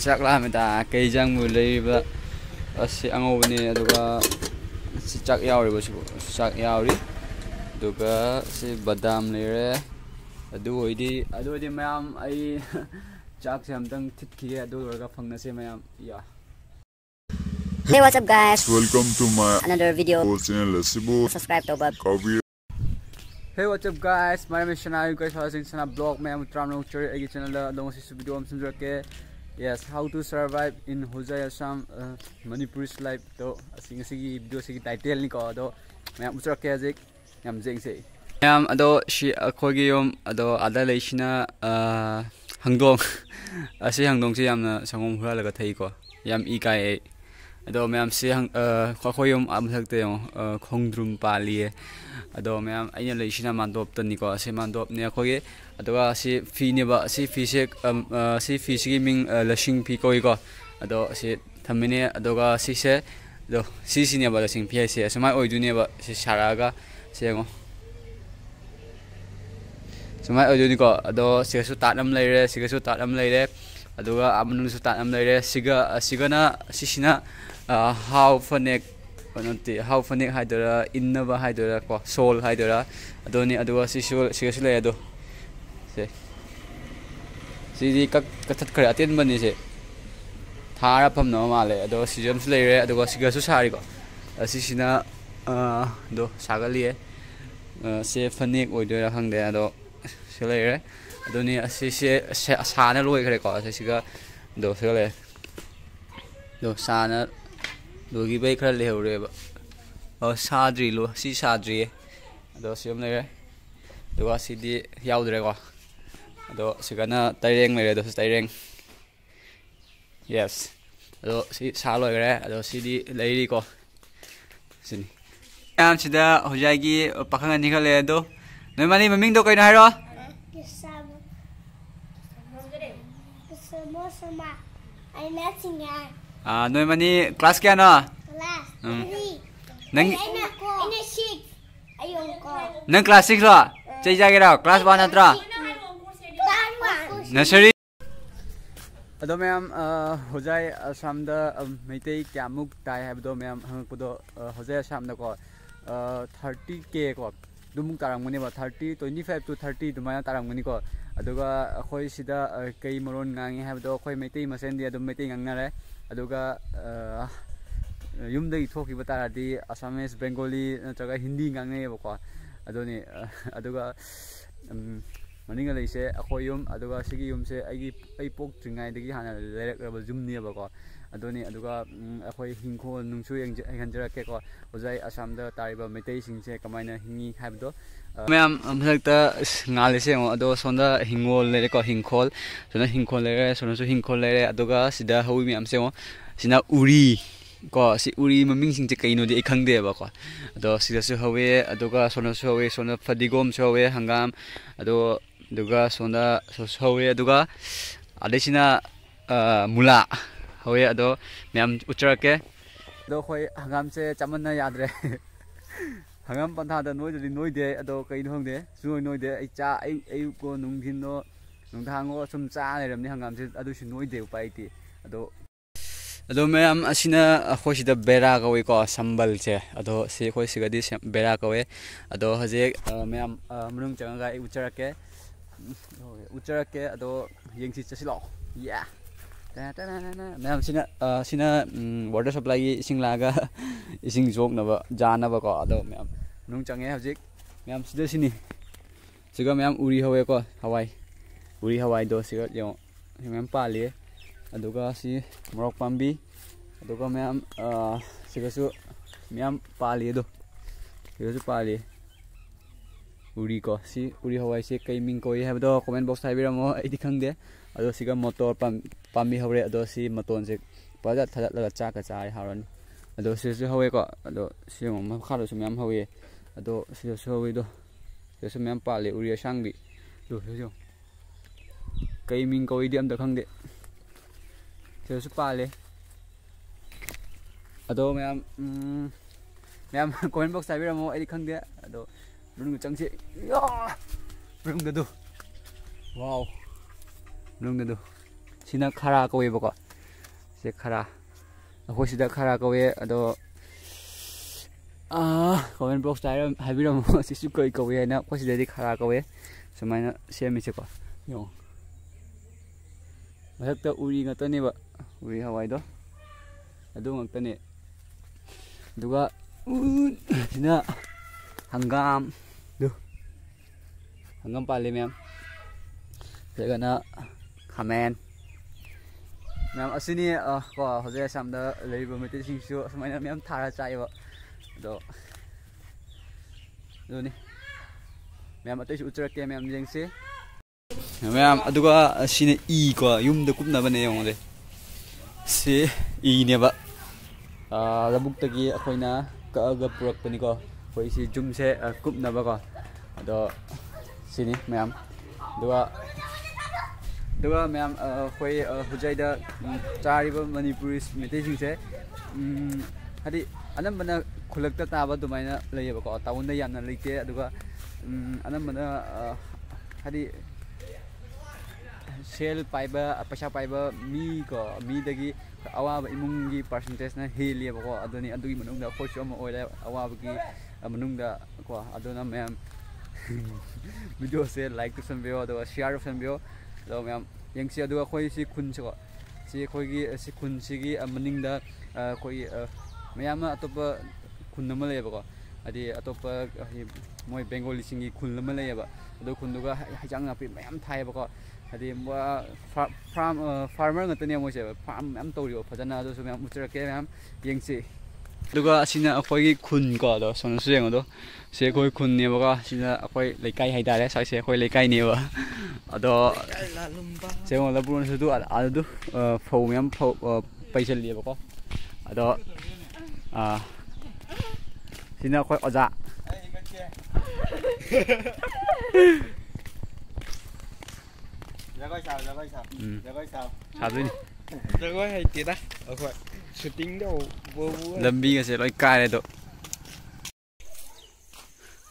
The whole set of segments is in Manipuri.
ꯆꯥꯛ ꯂꯥꯝꯃꯦꯗ ꯀꯩ ꯖꯥꯡꯕꯨ ꯂꯩꯔꯤꯕ ꯑꯁꯤ ꯑꯉꯧꯕꯅꯤ ꯑꯗꯨꯒ ꯁꯤ ꯆꯥꯛ ꯌꯥꯎꯔꯤꯕꯁꯤꯕꯨ ꯆꯥꯛ ꯌꯥꯎꯔꯤ ꯑꯗꯨꯒ ꯁꯤ ꯕꯗꯥꯝ ꯂꯩꯔꯦ ꯑꯗꯨ ꯑꯣꯏꯗꯤ ꯃꯌꯥꯝ ꯑꯩ ꯆꯥꯛꯁꯦ ꯑꯝꯇꯪ ꯊꯤꯠꯈꯤꯒꯦ ꯑꯗꯨ ꯂꯣꯏꯔꯒ ꯐꯪꯅꯁꯦ ꯃꯌꯥꯝ ꯌꯥ Hey, what's up guys? Welcome to my another video channel. Subscribe to Bob. Hey, what's up guys? My name is Shana. You guys are watching Shana Blog. I am trying to share a channel. Don't see video. I'm saying yes, how to survive in Hosai Assam, Manipur's life. So, asing video sing title ni ko. Do, I am usar kaya jik. I am saying say. I am ado si ako giyom ado ada leishna hangdong. Asi hangdong si am na sangom hura laga thay ko. Yam ikai. Ado ma'am से खोखोयम आमथकते खोंद्रुम पालिए अदो मैम अइना लेसिना मानदोप तनिको से मानदोप ने खोगे अदोगा से फीनेबा से फीसे से फीसगी मिंग लसिंग फी कोइको अदो से थमिने अदोगा सिसे दो सिसिनेबा लसिंग फी से समाय ओइदुनेबा से सारागा सेगो समाय ओइदुनिको अदो सेसु ताटम लेरे सिगसु ताटम लेरे अदुगा आमनुसु ताटम लेरे सिगना सिसिना how fanek nonti how fanek haidora innaba haidora ko soul haidora adoni aduwa si soul sigasule ado se sidi kathat khare aten bani se thara pham no male ado sijam su leire aduga sigasu sari ko asisina do sagaliye se fanek oidora hangde ado se leire adoni asise sana loi khare ko asiga do se le do sana लोगी भाई खर ले हो रहे बा और साद्री लो सी साद्री है तो सिम ले रहे तोว่า सीधी याद रहेगा तो सिगना ताइरेंग मेरे तो ताइरेंग यस तो सी सालो रहे तो सीधी लेरी को सिनी याम सिदा हो जाएगी पखंग निकल ले तो नय मानी ममिंग तो कई ना है रो नोय मनी क्लास क्या ना नंग क्लास 6 लो चई जागे रा क्लास 1 अत्रा नर्सरी अदो मैम होजाय असम द मैते क्यामुक ताय हैबदो मैम हंगपदो होजाय असम द को 30k को दुमुक तारंगमनि बा 30 25 to 30 दुमाया तारंगमनि को अदुगा अखोय सिदा कई मरोन गांगी हैबदो अखोय मैते मसेंदी अदुम मैते गांगनारे अदुगा युमदगी थोखिबा तारादी असमीज बेंगोली नत्रगा हिंदी गांगनेबको अदोनी अदुगा मनिंगा लेसे अखोय युम अदुगा सिगी युमसे आई पोक्ट्रिंगाइदगी हाना लेरकरबा जुमनेबको अदोनी अदुगा अखोय हिंखो नुंसु एंजरकेको ओजाय असमदा तारिबा मेतै सिंगसे कमायना हिंगी हाबदो मैम हमलकता ngalese अदो सोंदा हिंगोल लेरेको हिंखोल सोना हिंखोल लेरे सोनासु हिंखोल लेरे अदुगा सिदा हवी मैम से सिना उरी को si uri maming sing che kaino di ikhang de ba ko ado sidasu hawe aduga sonasu hawe sona fadigom hawe hangam ado duga sona so hawe aduga adesina mula hawe ado myam ucharake do khoi hangam se chamanna yadre hangam pantha da noi de ado kaino hongde su noi de ai cha ai ko nungthin no nungthango sum cha leramni hangam se adu si noi de upai ti ado अदो मैम असिना अखोसिदा बेरा कवे को संबल से अदो से खोसिगदी बेरा कवे अदो हजे मैम मनुंग चंगा उचरके अदो यंगसी चसिलो या मैम सिना वाटर सप्लाई इसिंग लागा इसिंग जोगनबा जानबा को अदो मैम मनुंग चंगे हजे मैम सिदा सिनी सिगा मैम उरी हवे को हवाई उरी हवाई दो सिगा यो मैम पालिए अदुगा सी मोरक पाम्बी अदुगा मैम सिगसु मैम पाली दो सिगसु पाली उरी को सी उरी हवाई से कई मिंग कोई है दो कमेंट बॉक्स हाइबिरमो आइदि खंगदे अदो सिगा मोटर पाम्बी हवरे अदो सी मतोन से पाजा थदत लगा चाका चाय हारन अदो सिसु हवे को अदो सी म खालो सु मैम हवे अदो सिसु हवे दो सिसु मैम पाली उरी सांगबी दो सिसु कई मिंग कोई दि अम द खंगदे से पाले अदो मैम कमेंट बॉक्स हाइबिरमो आइदि खंगदे अदो रुंग चंगसे या रुंग दो वाओ रुंग दो सिना खरा कोइबको से खरा अखोई सिदा खरा कवे अदो कमेंट बॉक्स टाइम हाइबिरम सिसु कई कवे ना अखोई सिदा खरा कवे सुमाइना सेमिसेको यो मथक्ता उरी ngतनेबा उरी हवाइदो अदु ngतने दुगा सिना hangam duh hangam pale ma'am सेगना खामेन मैम असनी को हजे सामदा लेबो मेते सिंसु समाइना मैम थारा चाइबो दो दोनी मैम अतै उचरके मैम जेंगसे मैम अदुगा सिने ई को युमदा कुपना बने योंले से ई नेबा लबुक्तगी अखोइना कागा पुरकपनी को कोई सी जुम से कुपना बको अदो सिनी मैम दुआ मैम कोई हुजाइदा चारिबा मणिपुरी मेतेसिंगसे हदि अनंबना खुलकता ताबा दुमाइना लयबको टाउनदा यामना लैते अदुगा अनंबना हदि सेल पाइबा पैसा पाइबा मी को मी दगी अवाब इमुंगी परसेंटेज ना हेलियबको अदुनी अदुगी मनुंगदा खोइसो अमा ओइला अवाबगी मनुंगदा को अदुना मैम वीडियो से लाइक तो संबियो अदुगा शेयर संबियो तो मैम यंगसी अदुगा खोइ सि खुनसो सि खोइगी सि खुनसिगी मनिंगदा खोइ मैम अतोपा खुन अमा लेबको अदि अतोपा मोय बेंगोली सिंगी खुन अमा लेबा अदु खुनदुगा हाइजांग नापि मैम थायबको अदि फार्मर ngतने मोइसे फार्म मैम तौरियो फजना अदुसु मैम उचरके मैम यंगसी दुगा असिना अखोइगी खुन को दो सोनसु येंगदो से खोइ खुन नेबगा सिना अखोइ लेकाइ हाइदारे साइसे अखोइ लेकाइ नेबा अदो सेंगला बुरनसु दु अदु फौ मैम फौ पैसल लियबको अदो सिना अखोइ अजा जगह साव साबदिन जगह है तेरा अखोइ शूटिंग दो वो लंबी से लोई कारे दो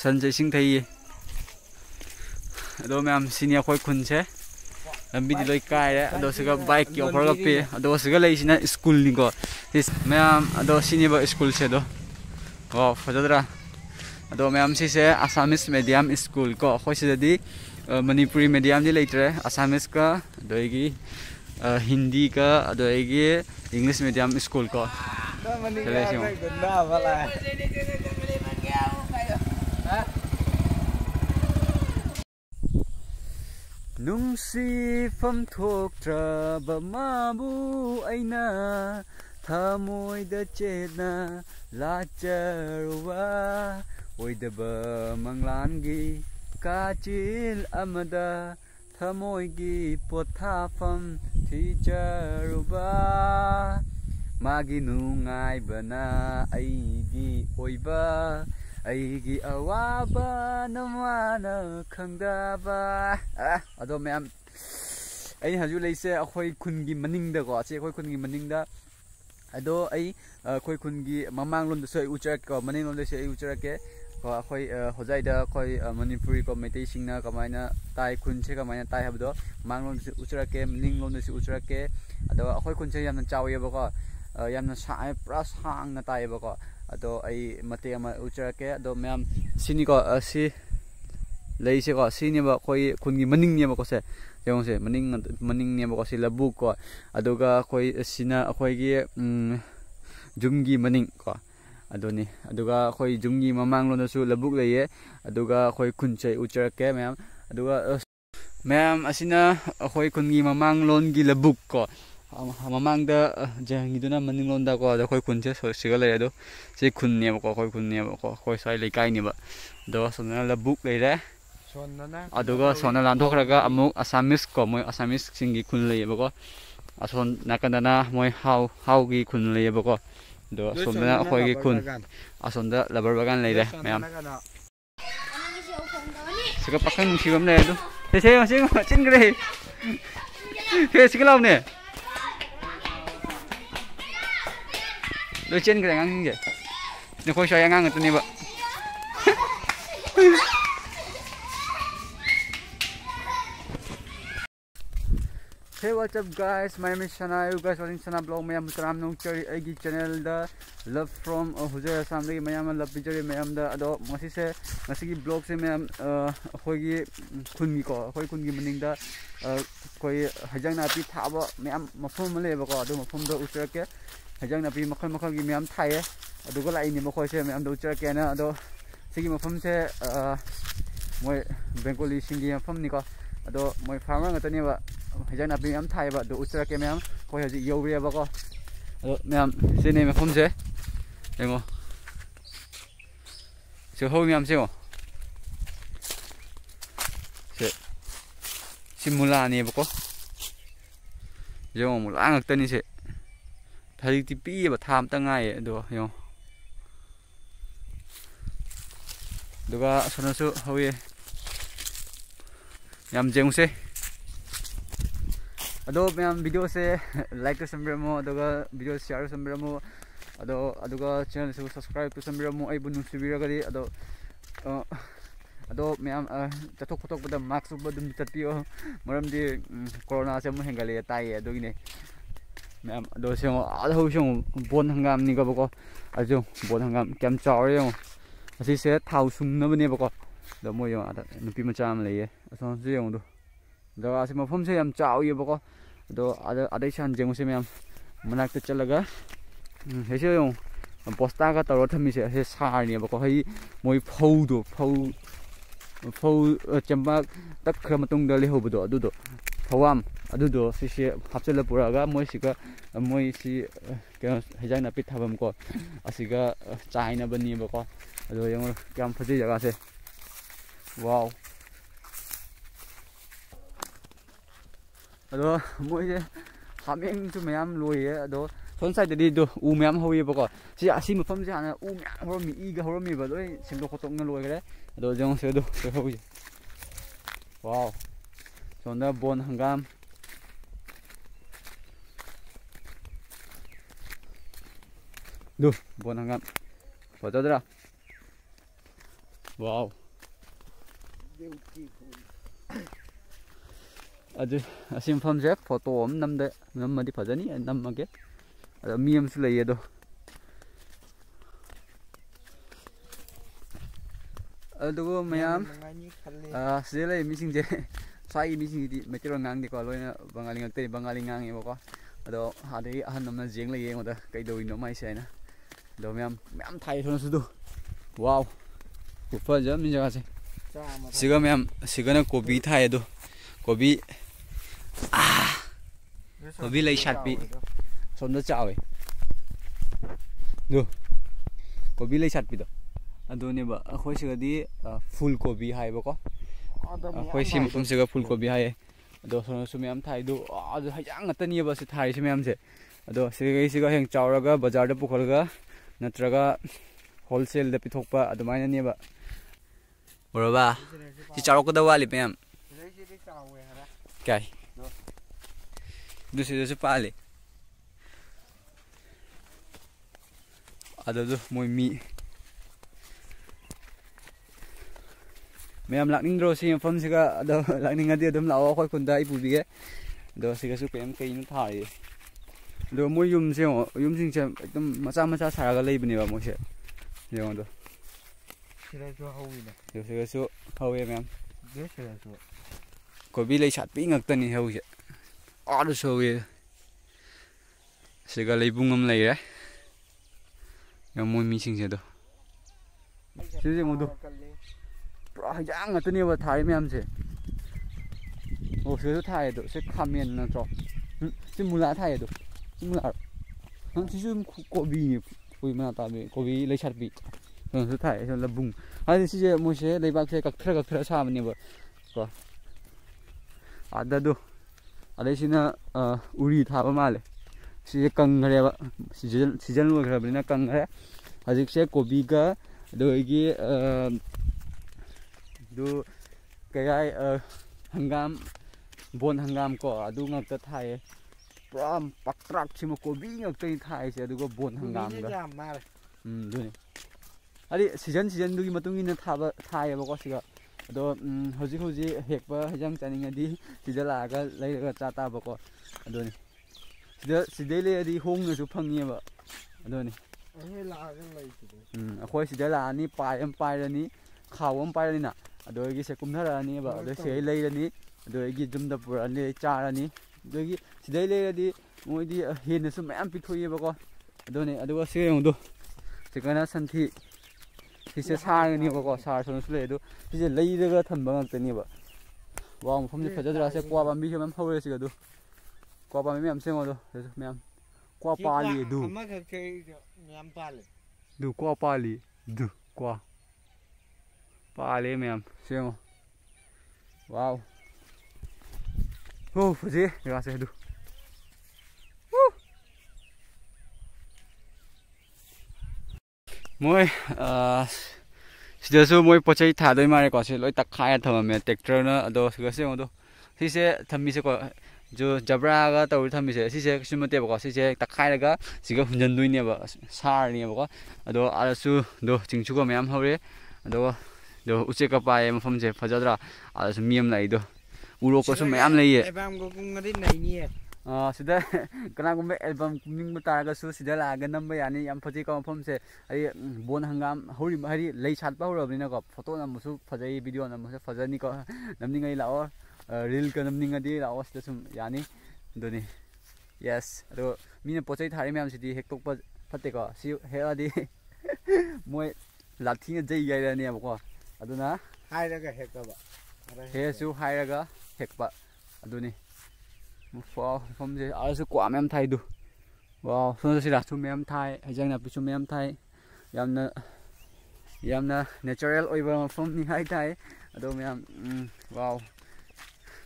संजय सिंह थई अदो मैम सिनिया खोइ खुन से लंबी दि लोई कारे अदो सगा बाइक की ऑफर पे अदो सगा लेसिना स्कूल निको मैम अदो सिनिबा स्कूल से दो ओ फजदरा अदो मैम से आसामिस मीडियम स्कूल को खोइ सिदि मणिपुरी मीडियम दि लेतरे आसामिस का दोइगी हिंदी का अदोइगी इंग्लिश मीडियम स्कूल को नुंसीफम थोक्ट्रबा माबु ऐना थमोइदा चेना लाचरुवा ओइदबा मंगलानगी काचिल अमदा थमोइगी पोथाफम थिजरुबा मागी नुंगाइबना आइगी ओइबा आइगी अवाबा नमाना खंगदाबा अदो मैम आई हजु लेसे अखोइ खुनगी मनिंगदा को अचे अखोइ खुनगी मनिंगदा अदो आई अखोइ खुनगी ममांग लोंदसो उचरक को मनिंग लोंदसो उचरके को अखोइ होजाइदा अखोइ मणिपुरी को मेतै सिंगना कमाइना ताइ खुनसे कमाइना ताइ हबदो मांगलोन से उचरके मनिंग लोन से उचरके अदो अखोइ खुनसे यामना चावयबको यामना साय पुरा सांगना तायबको अदो आई मते अमा उचरके अदो मैम सिनी को सि लेसे को सिनीबा अखोइ खुनगी मनिंग नेबको से जेंगसे मनिंग नेबको सि लबुक को अदोगा अखोइ सिना अखोइगी जुमगी मनिंग को अदोनी अदुगा अखोइ जुमगी ममांग लोनसु लबुक लेये अदुगा अखोइ खुनचे उचरके मैम अदुगा मैम असिना अखोइ खुनगी ममांग लोनगी लबुक को ममांगदा जेंगिदुना मनिंग लोनदा को अखोइ खुनचे सिगा लेरे दो से खुननेबको अखोइ खुननेबको अखोइ साइ लेकाइनेबा दो सोना लबुक लेरे सोनना अदुगा सोना लांथोखरगा अमुक असामिस को मोय असामिस सिंगी खुन लेयेबको असोन नाकंदना मोय हाउगी खुन लेयेबको दो सोमना अखोइगी खुन असोंदा लबर बागान लेरे मैम सिगा पाखन नुसिबम ले दो से चिनग्रे से सिगा लाउने दो चिनग्रे ngange ne khoi shoy ngang ngतने बा Hey, what's up guys? My name is Shana. You guys watching Shana Vlog. Mayam Taram Nong Chari Agi channel da love from Huzay Assam lagi mayam love picture mayam da ado masi se masi ki vlog se mayam khoi gi khun gi ko khoi khun gi maning da koi hajang na pi thaba mayam mafum le ba ko ado mafum da utra ke hajang na pi makhal makhal gi mayam thai ado ko lai ni ma khoi se mayam da utra ke na ado sigi mafum se moi Bengali singi mafum ni ko ado moi farmer ngata ni ba hajang na pi mayam thai ba do utra ke mayam khoi haji yo re ba ko ado mayam se ne mafum se Dengo, si hou miam sih, si mula ni bako, jong mula angak tani si, tadi tipi ba tham tengah ya, do, yo, doga sana su hou ye, miam jeng se, ado miam video se like tu sambil mo, doga video share sambil mo. Aduga channel se subscribe to sambira mo ay bunung sibira kali mayam chatok photok bada mask badum tatio maram di corona se mo hengali tai ado gine mayam ado se mo ado song bon hangam ni ga bako ajo bon hangam kem chaw yo asi se thau sung na bane bako do mo yo ada nupi macha am le ason se yo do da asi mo phom se yam chaw ye bako do ada chan jeng se mayam manak te chalaga thế chứ không posta cái tàu thâm sẽ thế sai này mà có hay môi phâu chấm bạc tất cả mà tung đời hộp đồ đồ phâu am đồ sẽ hấp dẫn là bùra cái môi xí cái hay rằng là biết thầm có xí cái trái nó bên này mà có rồi yang cái phát triển cái gì wow đó môi cái hàm yên cho mấy em lùi đó Son sai tadi do umiam hoi bako si asi mafam si ana umiam horomi iga horomi ba doi singdo khotok nga loi gare do jong se do se hoi wow sonda bon hangam do bon hangam foto dra wow aje asim pham je photo om namde namadi phajani namage ada miam su lai do adugo mayam se lai mi sing je sai mi sing di metro ngang di ko loina bangali ngak te bangali ngang e ko ado hadi ahan namna jeng lai yeng oda kai do ino mai sai na do mayam thai thon su do wow upa jam ni jaga se siga mayam siga na kobi thai do kobi kobi lai shat pi Sonda chao eh, do, kopi lay chat pi do, ado ne ba, aku sih di full kopi hai bako, aku sih macam sih full kopi hai, ado soalnya sumiam thai do, ado hajang ngata ni ba sih thai sumiam se, ado sih yang chao raga, bazar de pukul raga, natraga wholesale de pitok pa, ado mana ni ba, berapa, si chao ko dawa li pem, kai, do sih pale. Ada tu moi mi mayam lakning dro si phom sika ada lakning adi adum lawa khoi kun dai pu bi ge do sika su pem kai nu thai do moi yum se yum sing se ekdam macha sara ga lei bani ba mo se yong do sira su hawi na do sika su hawi mayam de sira su ko bi lei chat pi ngak tani hawi se do so ye sika lei bungam lei re yang mau missing je tu, sih yang tu, jangan tu ni buat thai macam je, oh sih tu thai tu, sih kamian nak cok, sih mula thai tu, sih mula, sih kopi ni, kopi mana tahu, kopi lechat bi, sih thai, sih labung, ada sih mau sih lebak sih kakter sama ni buat, kau, ada tu, ada sih na uri thapa malah. Si kang ngare season lu ngare bina kang ngare ajik se kopi ga do igi do kaya hangam bon hangam ko adu ngak ta thai pram patrak chimo kopi ngak ta thai se adu go bon hangam ga du ni ari season du gi matung ina thaba thai ba ko siga ꯑꯗꯣ ꯍꯧꯖꯤꯛ ꯍꯦꯛꯄ ꯍꯩꯖꯥꯡ ꯆꯥꯅꯤꯡꯉꯗꯤ ꯁꯤꯗ ꯂꯥꯛꯑꯒ ꯂꯩꯔꯒ ꯆꯥ ꯇꯥꯕꯀꯣ ꯑꯗꯨꯅꯤ ꯁꯤꯗꯩ ꯂꯩꯔꯗꯤ ꯍꯣꯡꯅꯁꯨ ꯐꯪꯉꯦꯕ ꯑꯗꯨꯅꯤ ꯑꯩꯈꯣꯏ ꯁꯤꯗ ꯂꯥꯛꯑꯅꯤ ꯄꯥꯏ ꯑꯃ ꯄꯥꯏꯔꯅꯤ ꯈꯥꯎ ꯑꯃ ꯄꯥꯏꯔꯅꯤꯅ ꯑꯗꯨꯗꯒꯤ ꯁꯦ ꯀꯨꯝꯊꯔꯛꯑꯅꯤꯕ ꯑꯗꯨ ꯁꯤꯗꯩ ꯂꯩꯔꯅꯤ ꯑꯗꯨꯗꯒꯤ ꯌꯨꯝꯗ ꯄꯨꯔꯛꯑꯅꯤ ꯆꯥꯔꯅꯤ ꯑꯗꯨꯗꯒꯤ ꯁꯤꯗꯩ ꯂꯩꯔꯗꯤ ꯃꯣꯏꯗꯤ ꯍꯦꯟꯅꯁꯨ ꯃꯌꯥꯝ ꯄꯤꯊꯣꯛꯏꯕꯀꯣ ꯑꯗꯨꯅꯤ ꯑꯗꯨꯒ ꯁꯤ ꯌꯦꯡꯉꯨꯗꯣ ꯆꯤꯛꯀꯟꯅ ꯁꯟꯊꯤ ꯁꯤꯁꯦ ꯁꯥꯔꯒꯅꯤꯕꯀꯣ ꯁꯥꯔꯁꯨ ꯂꯩ ꯑꯗꯨ ꯁꯤꯁꯦ ꯂꯩꯔꯒ ꯊꯝꯕ ꯉꯥꯛꯇꯅꯦꯕ ꯋꯥ ꯃꯐꯝꯁꯦ ꯐꯖꯗ꯭ꯔꯥ ꯁꯦ ꯀ꯭ꯋꯥ ꯄꯥꯝꯕꯤꯁꯨ ꯃꯌꯥꯝ ꯍꯧꯔꯦ ꯁꯤꯒ ꯑꯗꯨ ꯀ꯭ꯋꯥ ꯄꯥꯝꯕꯤ ꯃꯌꯥꯝ ꯁꯦꯝꯉꯣꯗꯣ ꯃꯌꯥꯝ ꯀ꯭ꯋꯥ ꯄꯥꯜꯂꯤ ꯑꯗꯨ ꯑꯗꯨ ꯀ꯭ꯋꯥ ꯄꯥꯜꯂꯤ ꯑꯗꯨ ꯀ꯭ꯋꯥ ꯄꯥꯜꯂꯦ ꯃꯌꯥꯝ ꯁꯦꯝꯉꯣ ꯋꯥꯎ ꯍꯣ ꯐꯖꯩ ꯖꯒꯥꯁꯦ ꯑꯗꯨ ꯃꯣꯏ ꯁꯤꯗꯁꯨ ꯃꯣꯏ ꯄꯣꯠ ꯆꯩ ꯊꯥꯗꯣꯏ ꯃꯥꯜꯂꯦꯀꯣ ꯁꯤ ꯂꯣꯏ ꯇꯛꯈꯥꯏꯔ ꯊꯝꯃꯝꯃꯦ ꯇ꯭ꯔꯦꯛꯇꯔꯅ ꯑꯗꯣ ꯁꯤꯒꯁꯦ ꯌꯦꯡꯉꯣ ꯁꯤꯁꯦ ꯊꯝꯃꯤꯁꯦꯀꯣ ꯖꯕ꯭ꯔꯥꯒ ꯇꯧꯔ ꯊꯝꯃꯤꯁꯦ ꯁꯤꯁꯦ ꯀꯩꯁꯨ ꯅꯠꯇꯦꯕꯀꯣ ꯁꯤꯁꯦ ꯇꯛꯈꯥꯏꯔꯒ ꯁꯤꯒ ꯍꯨꯟꯖꯟꯗꯣꯏꯅꯦꯕ ꯁꯥꯔꯅꯦꯕꯀꯣ ꯑꯗꯣ ꯑꯥꯗꯁꯨ ꯆꯤꯡꯁꯨꯒ ꯃꯌꯥꯝ ꯍꯧꯔꯦ ꯑꯗꯨꯒ ꯎꯆꯦꯛꯀ ꯄꯥꯏꯌꯦ ꯃꯐꯝꯁꯦ ꯐꯖꯗ꯭ꯔꯥ ꯑꯥꯗꯁꯨ ꯃꯤ ꯑꯃ ꯂꯩꯗꯣ ꯎꯔꯣꯛꯀꯁꯨ ꯃꯌꯥꯝ ꯂꯩꯌꯦ ꯁꯤꯗ ꯀꯅꯥꯒꯨꯝꯕ ꯑꯦꯜꯕꯝ ꯀꯨꯝꯅꯤꯡꯕ ꯇꯥꯔꯒꯁꯨ ꯁꯤꯗ ꯂꯥꯛꯑꯒ ꯅꯝꯕ ꯌꯥꯅꯤ ꯌꯥꯝ ꯐꯖꯩꯀꯣ ꯃꯐꯝꯁꯦ ꯍꯥꯏꯗꯤ ꯕꯣꯟ ꯍꯪꯒꯥꯝ ꯍꯧꯔꯤꯕ ꯍꯥꯏꯗꯤ ꯂꯩ ꯁꯥꯠꯄ ꯍꯧꯔꯕꯅꯤꯅꯀꯣ ꯐꯣꯇꯣ ꯅꯝꯕꯁꯨ ꯐꯖꯩ ꯚꯤꯗꯤꯑꯣ ꯅꯝꯕꯁꯨ ꯐꯖꯅꯤꯀꯣ ꯅꯝꯅꯤꯡꯉꯩ ꯂꯥꯛꯑꯣ ꯔꯤꯜꯒ ꯅꯝꯅꯤꯡꯉꯗꯤ ꯂꯥꯛꯑꯣ ꯁꯤꯗ ꯁꯨꯝ ꯌꯥꯅꯤ ꯑꯗꯨꯅꯤ ꯌꯦꯁ ꯑꯗꯣ ꯃꯤꯅ ꯄꯣꯠ ꯆꯩ ꯊꯥꯔꯤ ꯃꯌꯥꯝꯁꯤꯗꯤ ꯍꯦꯛꯇꯣꯛꯄ ꯐꯠꯇꯦꯀോ ꯁꯤ ꯍꯦꯛꯑꯗꯤ ꯃꯣꯏ ꯂꯥꯊꯤꯅ ꯖꯩ ꯌꯥꯏꯔꯅꯦꯕꯀꯣ ꯑꯗꯨꯅ ꯍꯥꯏꯔꯒ ꯍꯦꯛꯇꯕ ꯍꯦꯛꯑꯁꯨ ꯍꯥꯏꯔꯒ ꯍꯦꯛꯄ ꯑꯗꯨꯅꯤ ꯃꯐꯝꯁꯦ ꯑꯥꯗꯁꯨ ꯀ꯭ꯋꯥ ꯃꯌꯥꯝ ꯊꯥꯏꯗꯨ ꯋꯥꯎ ꯁꯣꯝꯗ ꯁꯤꯔꯥꯁꯨ ꯃꯌꯥꯝ ꯊꯥꯏ ꯍꯩꯖꯥꯡ ꯅꯥꯄꯤꯁꯨ ꯃꯌꯥꯝ ꯊꯥꯏ ꯌꯥꯝꯅ ꯅꯦꯆꯔꯦꯜ ꯑꯣꯏꯕ ꯃꯐꯝꯅꯤ ꯍꯥꯏꯇꯥꯔꯦ ꯑꯗꯣ ꯃꯌꯥꯝ ꯋꯥꯎ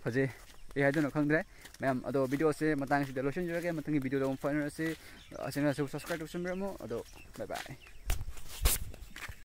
ꯐꯖꯩ ꯑꯩ ꯍꯥꯏꯗꯣꯏꯅꯣ ꯈꯪꯗ꯭ꯔꯦ ꯃꯌꯥꯝ ꯑꯗꯣ ꯚꯤꯗꯤꯑꯣꯁꯦ ꯃꯇꯥꯡꯁꯤꯗ ꯂꯣꯏꯁꯤꯟꯖꯔꯒꯦ ꯃꯊꯪꯒꯤ ꯚꯤꯗꯤꯑꯣꯗ ꯑꯃꯨꯛ ꯐꯥꯎꯅꯔꯁꯤ ꯆꯦꯅꯦꯜꯁꯨ ꯁꯕꯁꯀ꯭ꯔꯥꯏꯕ ꯇꯧꯁꯟꯕꯤꯔꯝꯃꯣ ꯑꯗꯣ ꯕꯥꯏ ꯕꯥꯏ